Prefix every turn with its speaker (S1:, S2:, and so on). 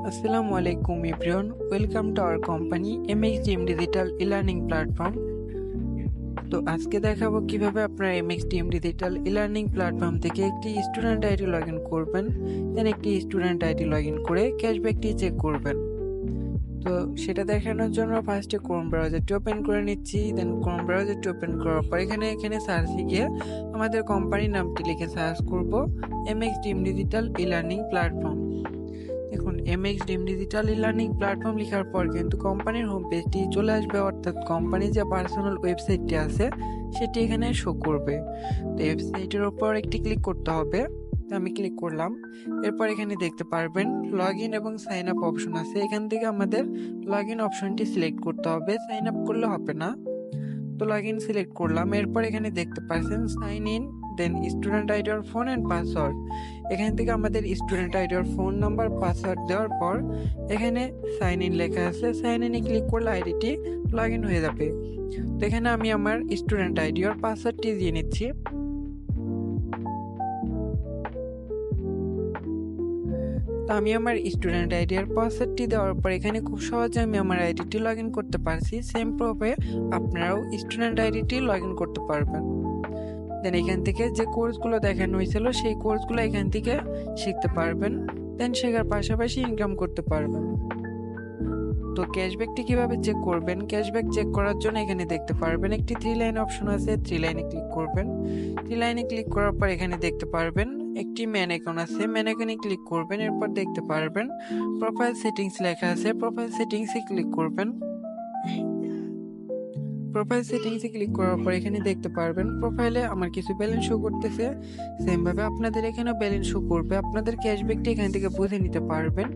S1: আসসালামু আলাইকুম everyone, welcome to our company MXDM digital e-learning platform. তো আজকে দেখাবো কিভাবে আপনারা MXDM ডিজিটাল ই-লার্নিং প্ল্যাটফর্ম থেকে একটি স্টুডেন্ট আইডি লগ ইন করবেন, দেন একটি স্টুডেন্ট আইডি লগ ইন করে ক্যাশব্যাকটি চেক করবেন। তো সেটা দেখানোর জন্য ফার্স্টে ক্রোম ব্রাউজারটি ওপেন করে নিচ্ছি। দেন ক্রোম ব্রাউজারটি ওপেন করার পর এখানে সার্চে গিয়ে আমাদের কোম্পানির নামটি লিখে সার্চ করব MXDM ডিজিটাল ই-লার্নিং প্ল্যাটফর্ম। দেখুন, MXDM ডিজিটাল ই-লার্নিং প্ল্যাটফর্ম লেখার পর কিন্তু কোম্পানির হোম পেজটি চলে আসবে, অর্থাৎ কোম্পানির যে পার্সোনাল ওয়েবসাইটটি আছে সেটি এখানে শো করবে। তো ওয়েবসাইটের উপর একটি ক্লিক করতে হবে। তো আমি ক্লিক করলাম। এরপর এখানে দেখতে পারবেন লগ ইন এবং সাইন আপ অপশন আছে। এখান থেকে আমাদের লগ ইন অপশনটি সিলেক্ট করতে হবে, সাইন আপ করলে হবে না। তো লগ ইন সিলেক্ট করলাম। এরপর এখানে দেখতে পাচ্ছেন sign in, then student ID আর ফোন অ্যান্ড পাসওয়ার্ড। এখান থেকে আমাদের স্টুডেন্ট আইডি আর ফোন নাম্বার পাসওয়ার্ড দেওয়ার পর এখানে সাইন ইন লেখা আছে, সাইন ইনে ক্লিক করলে আইডিটি লগ ইন হয়ে যাবে। তো এখানে আমি আমার স্টুডেন্ট আইডি আর পাসওয়ার্ডটি দিয়ে নিচ্ছি। তো আমি আমার স্টুডেন্ট আইডি আর পাসওয়ার্ডটি দেওয়ার পর এখানে খুব সহজে আমি আমার আইডিটি লগ ইন করতে পারছি। সেম ভাবে আপনারাও স্টুডেন্ট আইডিটি লগ ইন করতে পারবেন। দেন এখান থেকে যে কোর্সগুলো দেখানো হয়েছিল সেই কোর্সগুলো এখান থেকে শিখতে পারবেন, দেন শেখার পাশাপাশি ইনকাম করতে পারবেন। তো ক্যাশব্যাকটি কিভাবে চেক করবেন? ক্যাশব্যাক চেক করার জন্য এখানে দেখতে পারবেন একটি 3 লাইন অপশন আছে, 3 লাইনে ক্লিক করবেন। 3 লাইনে ক্লিক করার পর এখানে দেখতে পারবেন একটি ম্যান আইকন আছে, ম্যান আইকনে ক্লিক করবেন। এরপর দেখতে পারবেন প্রোফাইল সেটিংস লেখা আছে, প্রোফাইল সেটিংসে ক্লিক করবেন। প্রোফাইল সেটিংসে ক্লিক করার পর এখানে দেখতে পারবেন প্রোফাইলে আমার কিছু ব্যালেন্স শো করতেছে। সেম ভাবে আপনাদের এখানেও ব্যালেন্স শো করবে, আপনাদের ক্যাশব্যাকটি এখান থেকে বুঝে নিতে পারবেন।